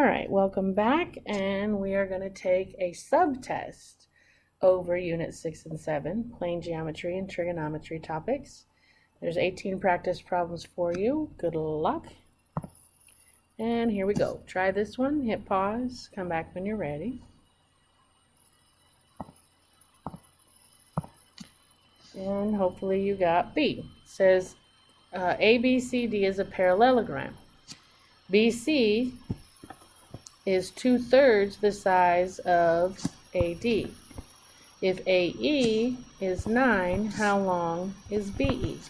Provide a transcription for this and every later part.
All right, welcome back, and we are going to take a subtest over Unit 6 and 7, plane geometry and trigonometry topics. There's 18 practice problems for you. Good luck. And here we go. Try this one, hit pause, come back when you're ready. And hopefully you got B. It says ABCD is a parallelogram. BC is 2/3 the size of AD. If AE is 9, how long is BE?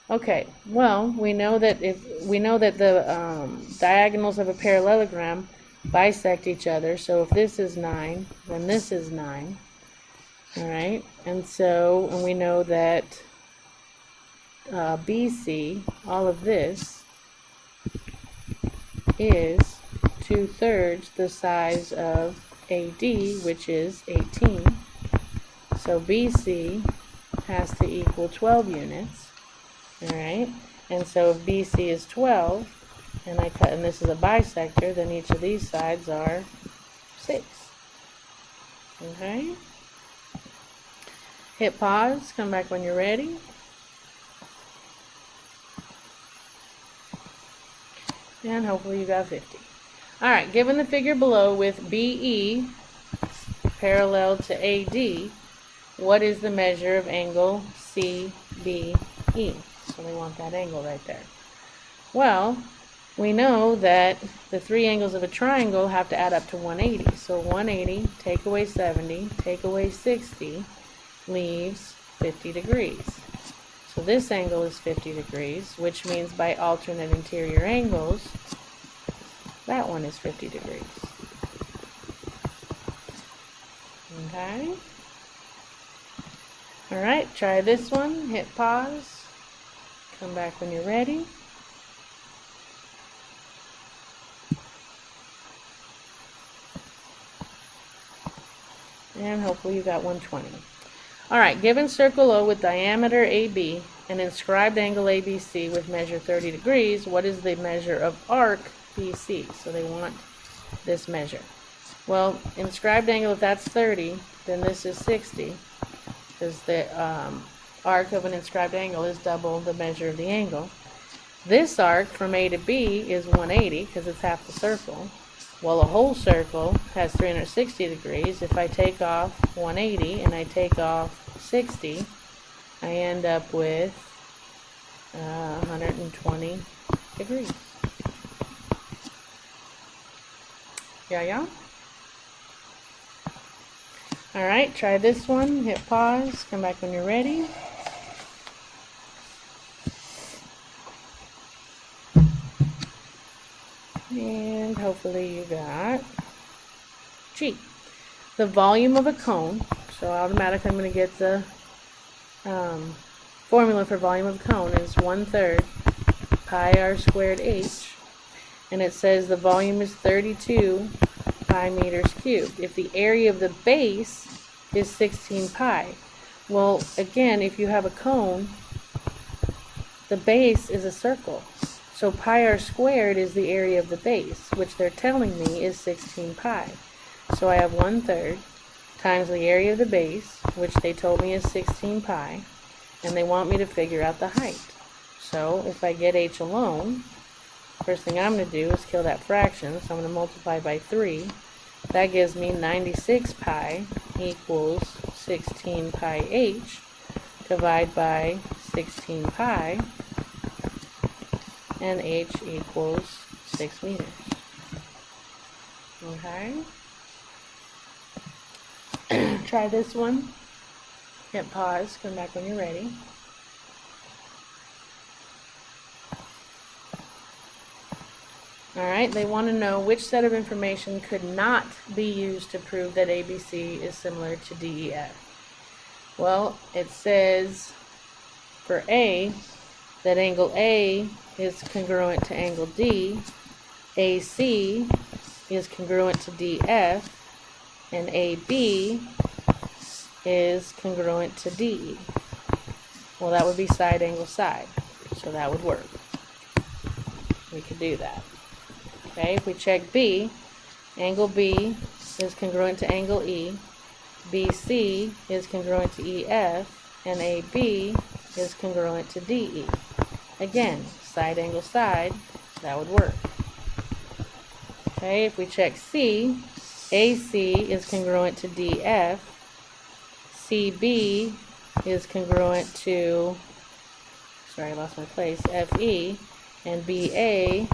Okay, well, we know that the diagonals of a parallelogram bisect each other. So if this is 9, then this is 9. All right, and we know that BC, all of this, is 2/3 the size of AD, which is 18. So BC has to equal 12 units. All right, and so if BC is 12, and this is a bisector, then each of these sides are 6. Okay. Hit pause, come back when you're ready. And hopefully you got 50. All right, given the figure below with BE parallel to AD, what is the measure of angle CBE? So they want that angle right there. Well, we know that the three angles of a triangle have to add up to 180. So 180, take away 70, take away 60, leaves 50 degrees. So this angle is 50 degrees, which means by alternate interior angles, that one is 50 degrees. Okay. All right, try this one. Hit pause. Come back when you're ready. And hopefully you got 120. All right, given circle O with diameter AB and inscribed angle ABC with measure 30 degrees, what is the measure of arc BC? So they want this measure. Well, inscribed angle, if that's 30, then this is 60, because the arc of an inscribed angle is double the measure of the angle. This arc from A to B is 180, because it's half the circle. Well, a whole circle has 360 degrees. If I take off 180 and I take off 60, I end up with 120 degrees. Yeah? All right, try this one. Hit pause. Come back when you're ready. And hopefully you got G. The volume of a cone, so automatically I'm going to get the formula for volume of a cone is 1/3 pi r squared h. And it says the volume is 32 pi meters cubed. If the area of the base is 16 pi. Well, again, if you have a cone, the base is a circle. So pi r squared is the area of the base, which they're telling me is 16 pi. So I have 1/3 times the area of the base, which they told me is 16 pi, and they want me to figure out the height. So if I get h alone, first thing I'm going to do is kill that fraction, so I'm going to multiply by 3. That gives me 96 pi equals 16 pi h. Divide by 16 pi, and h equals 6 meters. Okay. Try this one. Hit pause. Come back when you're ready. Alright, they want to know which set of information could not be used to prove that ABC is similar to DEF. Well, it says for A that angle A is congruent to angle D, AC is congruent to DF, and AB is congruent to DE. Well, that would be side angle side, so that would work. We could do that. Okay, if we check B, Angle B is congruent to angle E, BC is congruent to EF, and AB is congruent to DE. Again, side angle side, that would work. Okay, if we check C, AC is congruent to DF, CB is congruent to, sorry, I lost my place, FE, and BA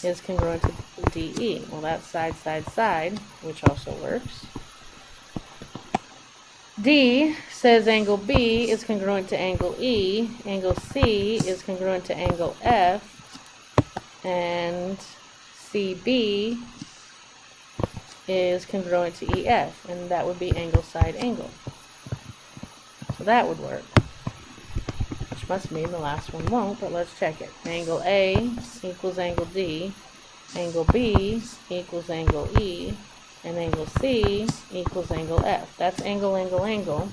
is congruent to DE. Well, that's side, side, side, which also works. D says angle B is congruent to angle E, angle C is congruent to angle F, and CB is congruent to EF, and that would be angle side angle. So that would work. Which must mean the last one won't, but let's check it. Angle A equals angle D, angle B equals angle E, and angle C equals angle F. That's angle, angle, angle,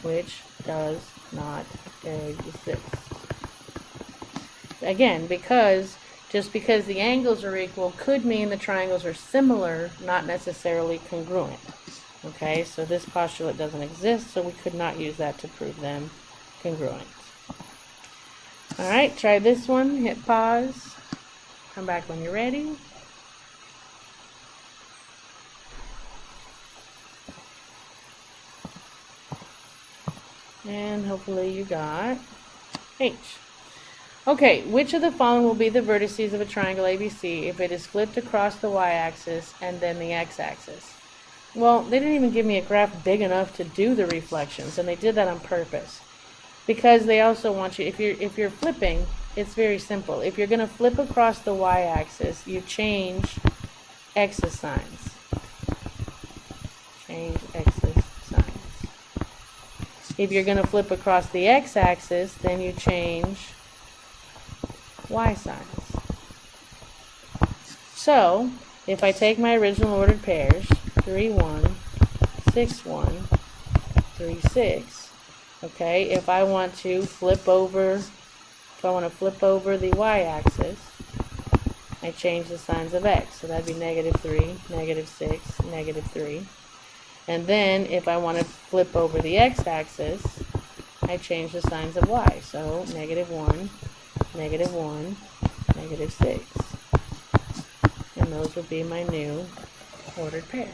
which does not exist. Again, just because the angles are equal could mean the triangles are similar, not necessarily congruent. Okay, so this postulate doesn't exist, so we could not use that to prove them congruent. Alright, try this one. Hit pause. Come back when you're ready. And hopefully you got H. Okay, which of the following will be the vertices of a triangle ABC if it is flipped across the y-axis and then the x-axis? Well, they didn't even give me a graph big enough to do the reflections, and they did that on purpose. Because they also want you, if you're flipping, it's very simple. If you're going to flip across the y-axis, you change x's signs. Change x's signs. If you're going to flip across the x-axis, then you change y signs. So, if I take my original ordered pairs, 3, 1, 6, 1, 3, 6, okay, if I want to flip over the y-axis, I change the signs of x. So that'd be -3, -6, -3. And then if I want to flip over the x-axis, I change the signs of y. So -1, -1, -6. And those would be my new ordered pairs.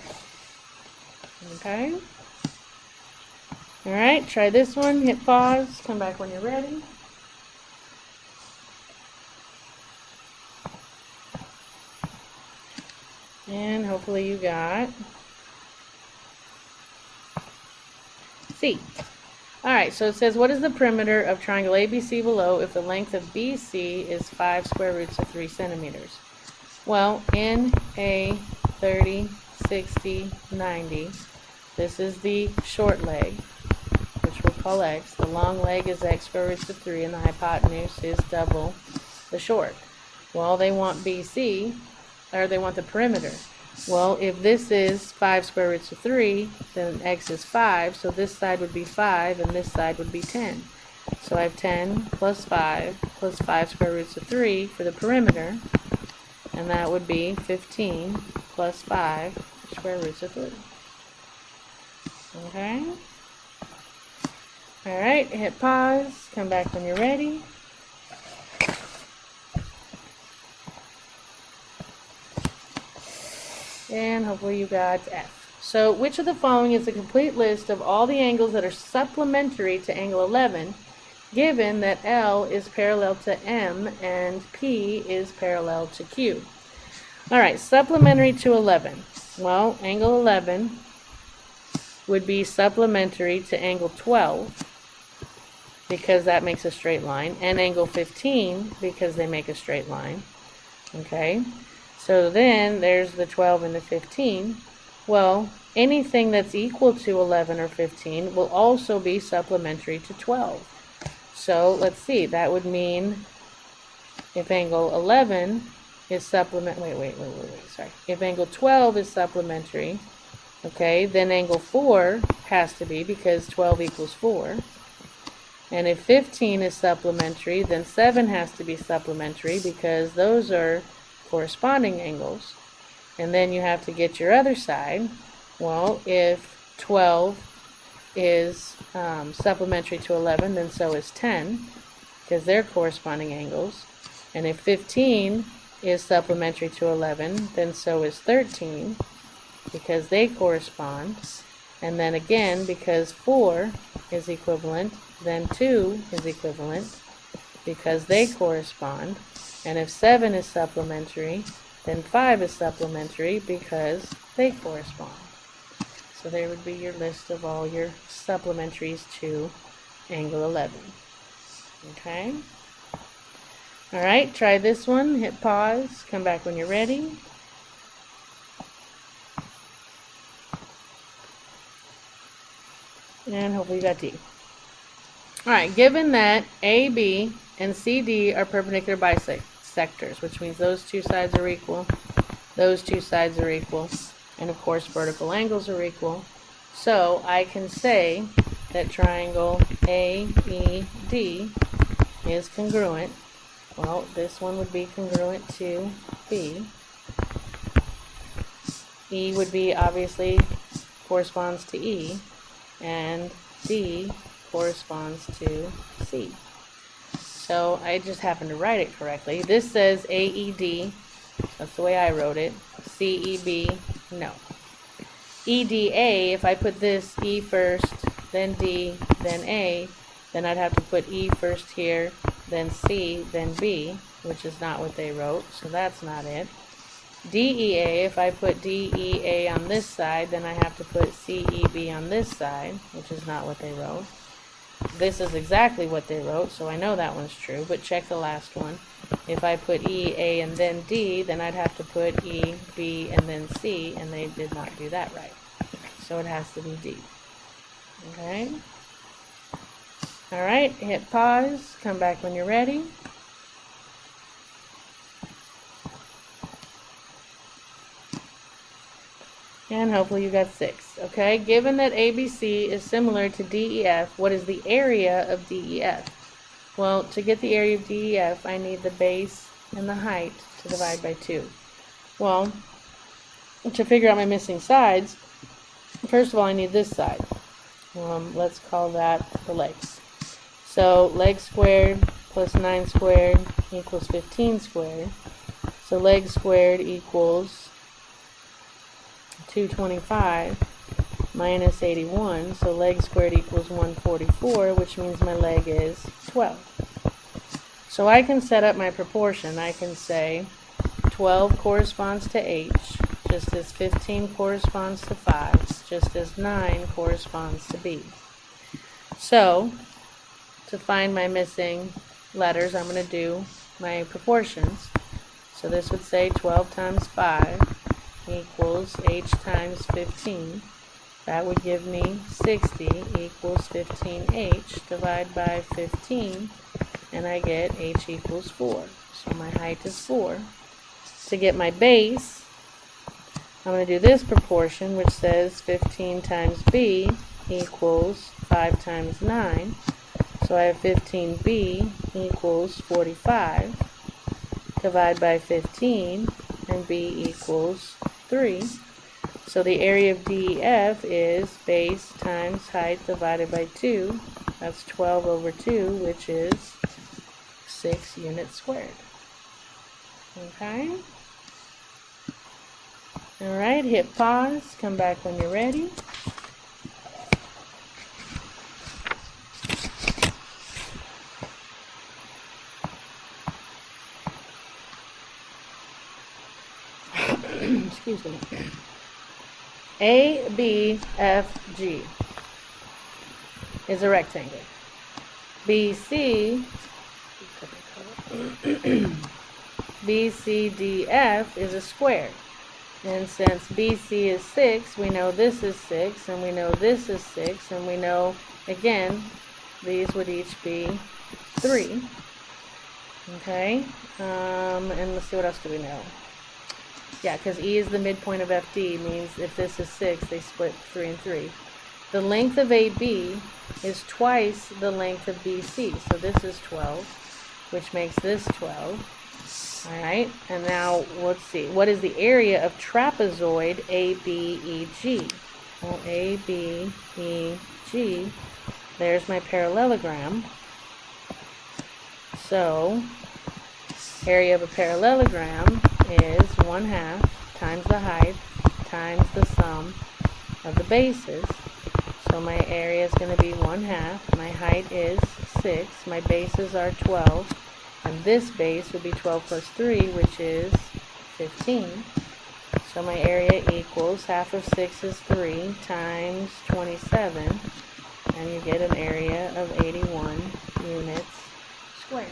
Okay? Alright, try this one. Hit pause. Come back when you're ready. And hopefully you got C. Alright, so it says, what is the perimeter of triangle ABC below if the length of BC is 5 square roots of 3 centimeters? Well, in a 30, 60, 90, this is the short leg, which we'll call x. The long leg is x square roots of 3, and the hypotenuse is double the short. Well, they want BC, or they want the perimeter. Well, if this is 5 square roots of 3, then x is 5, so this side would be 5, and this side would be 10. So I have 10 plus 5 square roots of 3 for the perimeter, and that would be 15 plus 5 square roots of 3. Okay? Alright, hit pause, come back when you're ready. And hopefully you got F. So, which of the following is a complete list of all the angles that are supplementary to angle 11, given that L is parallel to M and P is parallel to Q? Alright, supplementary to 11. Well, angle 11 would be supplementary to angle 12, because that makes a straight line, and angle 15, because they make a straight line. Okay? So then there's the 12 and the 15. Well, anything that's equal to 11 or 15 will also be supplementary to 12. So let's see, that would mean if angle 11 is if angle 12 is supplementary, okay, then angle 4 has to be, because 12 equals 4. And if 15 is supplementary, then 7 has to be supplementary, because those are corresponding angles. And then you have to get your other side. Well, if 12 is supplementary to 11, then so is 10, because they're corresponding angles. And if 15 is supplementary to 11, then so is 13, because they correspond. And then again, because 4 is equivalent, then 2 is equivalent, because they correspond. And if 7 is supplementary, then 5 is supplementary, because they correspond. So there would be your list of all your supplementaries to angle 11. Okay? Alright, try this one. Hit pause. Come back when you're ready. And hopefully you got D. Alright, given that AB and CD are perpendicular bisectors, which means those two sides are equal, those two sides are equal, and of course vertical angles are equal, so I can say that triangle AED is congruent. Well, this one would be congruent to B. E would be, obviously, corresponds to E, and D corresponds to C. So I just happened to write it correctly. This says AED, that's the way I wrote it. CEB, no. EDA, if I put this E first, then D, then A, then I'd have to put E first here, then C, then B, which is not what they wrote, so that's not it. DEA, if I put DEA on this side, then I have to put CEB on this side, which is not what they wrote. This is exactly what they wrote, so I know that one's true, but check the last one. If I put E, A, and then D, then I'd have to put E, B, and then C, and they did not do that right. So it has to be D. Okay? Alright, hit pause, come back when you're ready. And hopefully you got 6. Okay, given that ABC is similar to DEF, what is the area of DEF? Well, to get the area of DEF, I need the base and the height to divide by 2. Well, to figure out my missing sides, first of all, I need this side. Let's call that the legs. So legs squared plus 9 squared equals 15 squared. So legs squared equals 225 minus 81, so leg squared equals 144, which means my leg is 12. So I can set up my proportion. I can say 12 corresponds to H, just as 15 corresponds to 5, just as 9 corresponds to B. So, to find my missing letters, I'm going to do my proportions. So this would say 12 times 5 equals H times 15. That would give me 60 equals 15H. Divide by 15, and I get H equals 4. So my height is 4. To get my base, I'm going to do this proportion, which says 15 times B equals 5 times 9. So I have 15B equals 45. Divide by 15, and B equals 3. So the area of DEF is base times height divided by 2. That's 12 over 2, which is 6 units squared. Okay? Alright, hit pause. Come back when you're ready. Excuse me. ABFG is a rectangle. BCDF is a square. And since BC is 6, we know this is 6, and we know this is 6, and we know, again, these would each be 3. Okay? And let's see, what else do we know? Yeah, because E is the midpoint of FD, means if this is 6, they split 3 and 3. The length of AB is twice the length of BC, so this is 12, which makes this 12. Alright, and now let's see. What is the area of trapezoid ABEG? Well, ABEG, there's my parallelogram. So, area of a parallelogram is 1/2 times the height times the sum of the bases. So my area is going to be 1/2. My height is 6. My bases are 12. And this base would be 12 plus 3, which is 15. So my area equals 1/2 of 6 is 3 times 27. And you get an area of 81 units squared.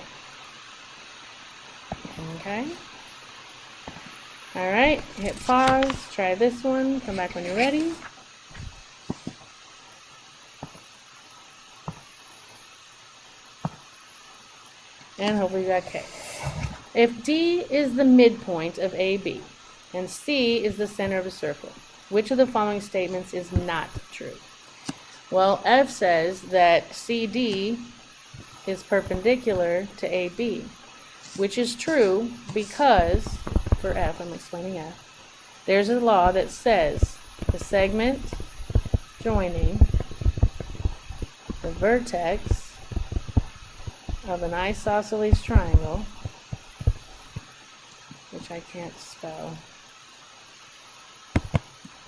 Okay? Alright, hit pause, try this one, come back when you're ready. And hopefully you got K. If D is the midpoint of AB and C is the center of a circle, which of the following statements is not true? Well, F says that CD is perpendicular to AB, which is true because, for F, I'm explaining F, there's a law that says the segment joining the vertex of an isosceles triangle, which I can't spell,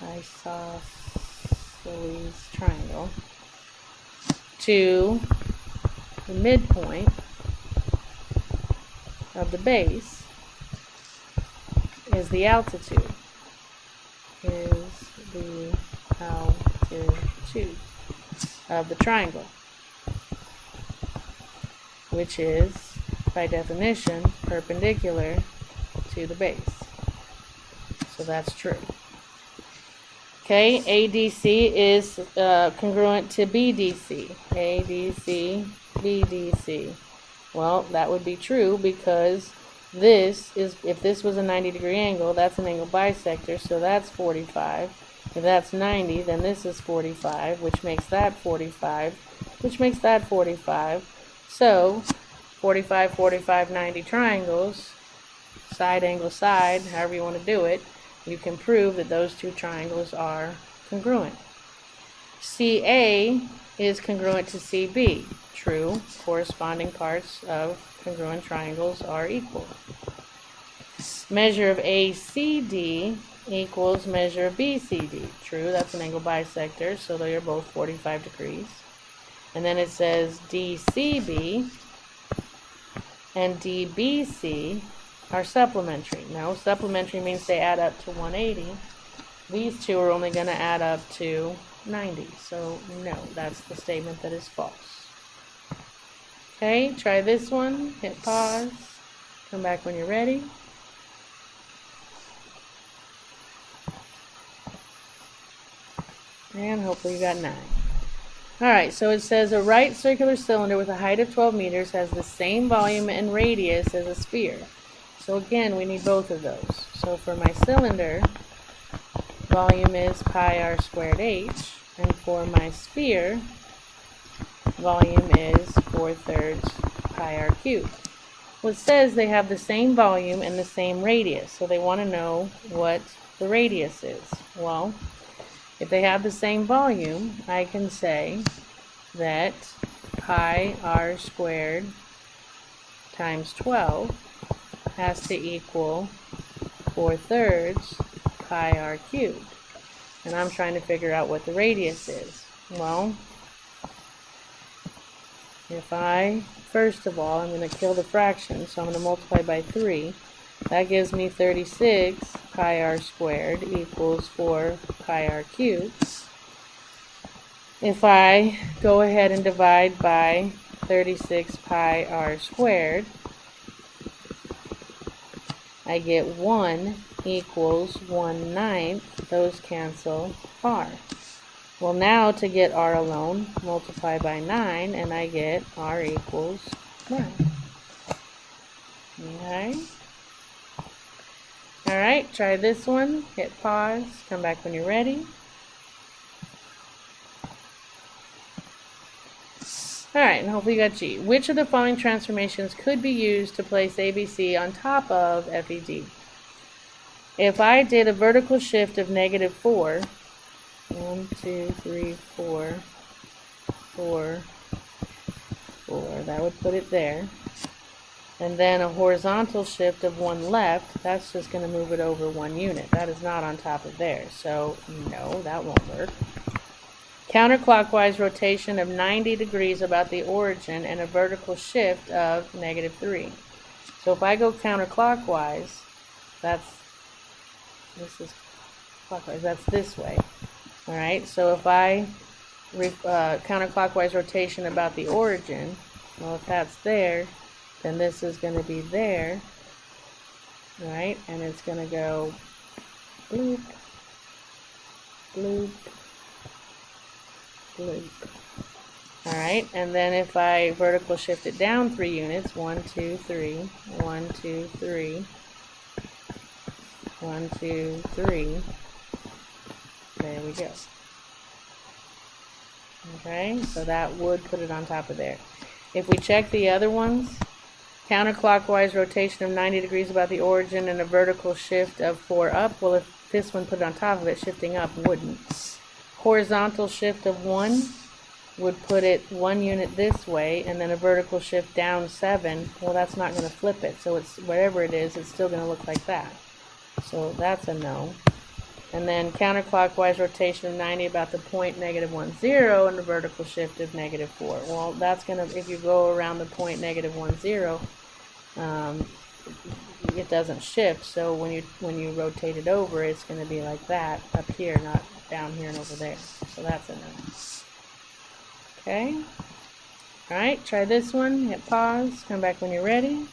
isosceles triangle, to the midpoint of the base is the altitude. Of the triangle, which is, by definition, perpendicular to the base. So that's true. Okay, ADC is congruent to BDC. ADC, BDC. Well, that would be true because this is, if this was a 90-degree angle, that's an angle bisector, so that's 45. If that's 90, then this is 45, which makes that 45, which makes that 45. So, 45, 45, 90 triangles, side angle side, however you want to do it, you can prove that those two triangles are congruent. CA is congruent to CB. True, corresponding parts of congruent triangles are equal. Measure of ACD equals measure of BCD. True, that's an angle bisector, so they are both 45 degrees. And then it says DCB and DBC are supplementary. No, supplementary means they add up to 180. These two are only going to add up to 90. So no, that's the statement that is false. Okay, try this one. Hit pause. Come back when you're ready. And hopefully you got 9. Alright, so it says a right circular cylinder with a height of 12 meters has the same volume and radius as a sphere. So again, we need both of those. So for my cylinder, volume is pi r squared h, and for my sphere, volume is 4/3 pi r cubed. Well, it says they have the same volume and the same radius, so they want to know what the radius is. Well, if they have the same volume, I can say that pi r squared times 12 has to equal 4/3 pi r cubed. And I'm trying to figure out what the radius is. Well, if I, first of all, I'm going to kill the fraction, so I'm going to multiply by 3. That gives me 36 pi r squared equals 4 pi r cubed. If I go ahead and divide by 36 pi r squared, I get 1 equals 1/9. Those cancel r. Well, now to get r alone, multiply by 9, and I get r equals 9. Okay? Alright, try this one. Hit pause. Come back when you're ready. Alright, and hopefully you got G. Which of the following transformations could be used to place ABC on top of FED? If I did a vertical shift of -4, 1, 2, 3, 4, 4, 4, that would put it there. And then a horizontal shift of 1 left, that's just going to move it over 1 unit. That is not on top of there, so no, that won't work. Counterclockwise rotation of 90 degrees about the origin and a vertical shift of -3. So if I go counterclockwise, this is clockwise, that's this way. Alright, so if I counterclockwise rotation about the origin, well, if that's there, then this is going to be there, right? And it's going to go bloop, bloop, bloop. Alright, and then if I vertical shift it down 3 units, 1, 2, 3, 1, 2, 3, 1, 2, 3, there we go. Okay, so that would put it on top of there. If we check the other ones, counterclockwise rotation of 90 degrees about the origin and a vertical shift of 4 up, well, if this one put it on top of it, shifting up wouldn't. Horizontal shift of 1 would put it 1 unit this way, and then a vertical shift down 7, well, that's not going to flip it, so it's whatever it is, it's still going to look like that. So that's a no. And then counterclockwise rotation of 90 about the point -1, 0 and a vertical shift of -4. Well, that's going to, if you go around the point -1, 0, it doesn't shift, so when you rotate it over, it's going to be like that up here, not down here and over there. So that's a no. Okay. Alright, try this one. Hit pause. Come back when you're ready.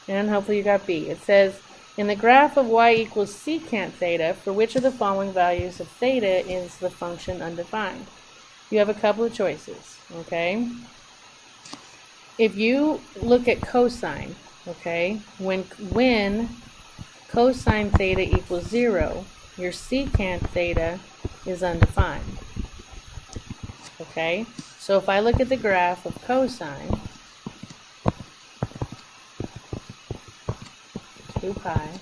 And hopefully you got B. It says, in the graph of y equals secant theta, for which of the following values of theta is the function undefined? You have a couple of choices, okay? If you look at cosine, okay, when cosine theta equals 0, your secant theta is undefined, okay? So if I look at the graph of cosine, 2 pi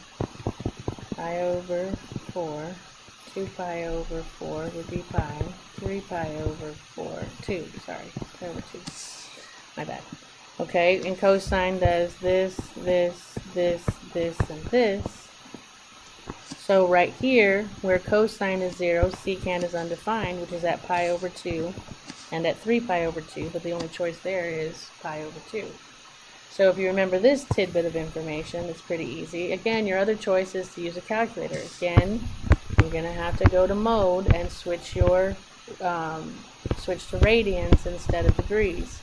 over 4, 2 pi over 4 would be pi, 3 pi over 4, 2, sorry, pi over 2, my bad. Okay, and cosine does this, this, this, this, and this. So right here, where cosine is 0, secant is undefined, which is at pi over 2, and at 3 pi over 2, but the only choice there is pi over 2. So if you remember this tidbit of information, it's pretty easy. Again, your other choice is to use a calculator. Again, you're going to have to go to mode and switch your switch to radians instead of degrees.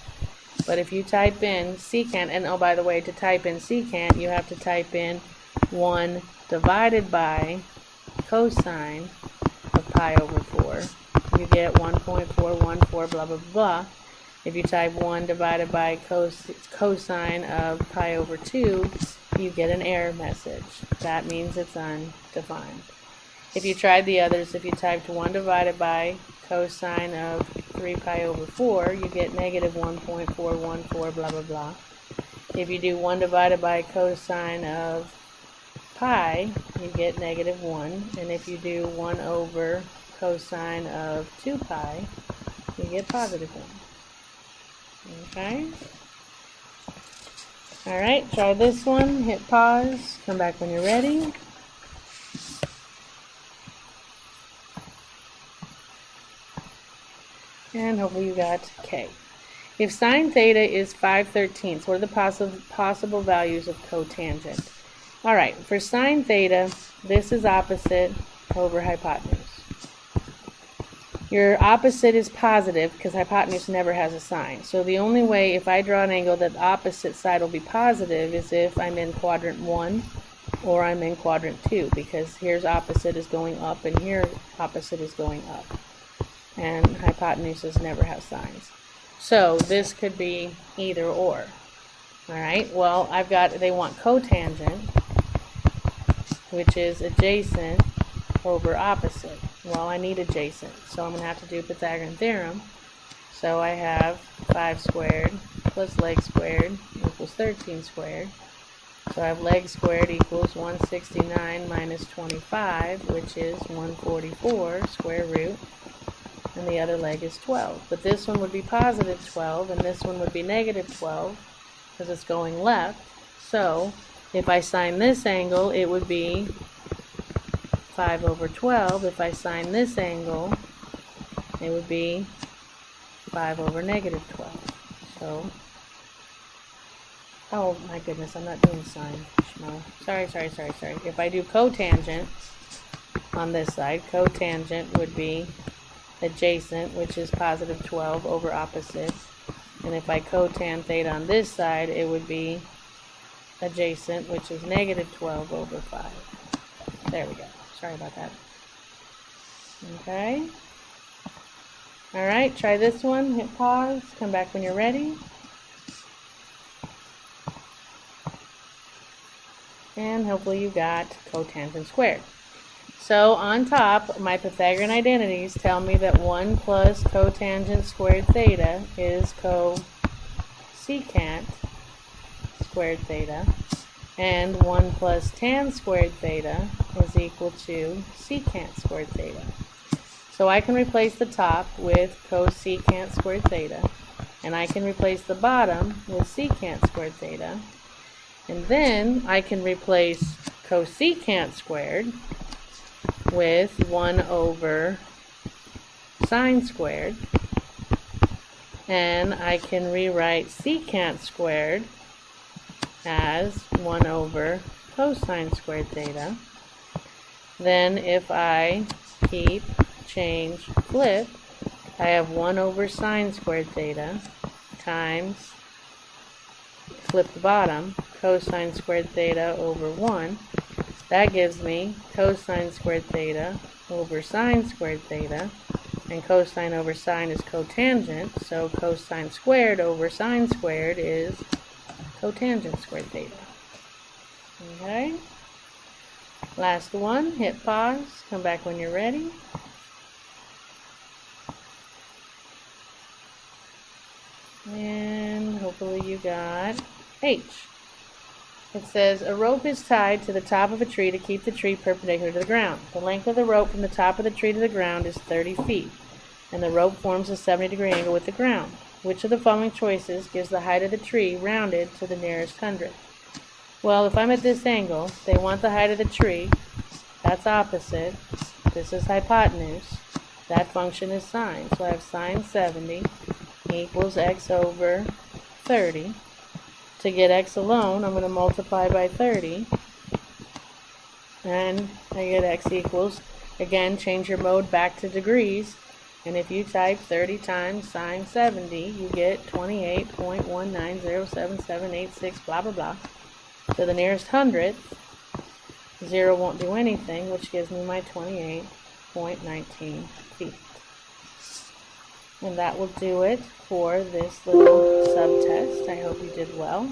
But if you type in secant, and oh, by the way, to type in secant, you have to type in 1 divided by cosine of pi over 4. You get 1.414, blah, blah, blah. If you type 1 divided by cosine of pi over 2, you get an error message. That means it's undefined. If you tried the others, if you typed 1 divided by cosine of 3 pi over 4, you get -1.414, blah, blah, blah. If you do 1 divided by cosine of pi, you get -1. And if you do 1 over cosine of 2 pi, you get +1. Okay. Alright, try this one. Hit pause. Come back when you're ready. And hopefully you got K. If sine theta is 5/13, what are the possible values of cotangent? Alright, for sine theta, this is opposite over hypotenuse. Your opposite is positive because hypotenuse never has a sign. So the only way, if I draw an angle that the opposite side will be positive, is if I'm in quadrant 1 or I'm in quadrant 2, because here's opposite is going up and here opposite is going up. And hypotenuses never have signs. So this could be either or. Alright, well, they want cotangent, which is adjacent over opposite. Well, I need adjacent, so I'm going to have to do Pythagorean theorem. So I have 5 squared plus leg squared equals 13 squared. So I have leg squared equals 169 minus 25, which is 144 square root, and the other leg is 12. But this one would be positive 12, and this one would be negative 12, because it's going left. So if I sine this angle, it would be 5 over 12. If I sine this angle, it would be 5 over negative 12. So, oh my goodness, I'm not doing sine. Sorry. If I do cotangent on this side, cotangent would be adjacent, which is positive 12 over opposite. And if I cotan theta on this side, it would be adjacent, which is negative 12 over 5. There we go. Sorry about that. Okay. Alright, try this one. Hit pause. Come back when you're ready. And hopefully you got cotangent squared. So on top, my Pythagorean identities tell me that 1 plus cotangent squared theta is cosecant squared theta, and 1 plus tan squared theta is equal to secant squared theta. So I can replace the top with cosecant squared theta, and I can replace the bottom with secant squared theta, and then I can replace cosecant squared with 1 over sine squared, and I can rewrite secant squared as 1 over cosine squared theta. Then if I keep, change, flip, I have 1 over sine squared theta times, flip the bottom, cosine squared theta over 1. That gives me cosine squared theta over sine squared theta, and cosine over sine is cotangent, so cosine squared over sine squared is cotangent squared theta. Okay? Last one, hit pause, come back when you're ready. And hopefully you got H. It says, a rope is tied to the top of a tree to keep the tree perpendicular to the ground. The length of the rope from the top of the tree to the ground is 30 feet, and the rope forms a 70-degree angle with the ground. Which of the following choices gives the height of the tree rounded to the nearest hundredth? Well, if I'm at this angle, they want the height of the tree. That's opposite. This is hypotenuse. That function is sine. So I have sine 70 equals x over 30. To get x alone, I'm going to multiply by 30. And I get x equals, again, change your mode back to degrees. And if you type 30 times sine 70, you get 28.1907786, blah, blah, blah. To the nearest hundredth, 0 won't do anything, which gives me my 28.19 feet. And that will do it for this little subtest. I hope you did well,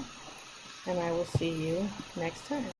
and I will see you next time.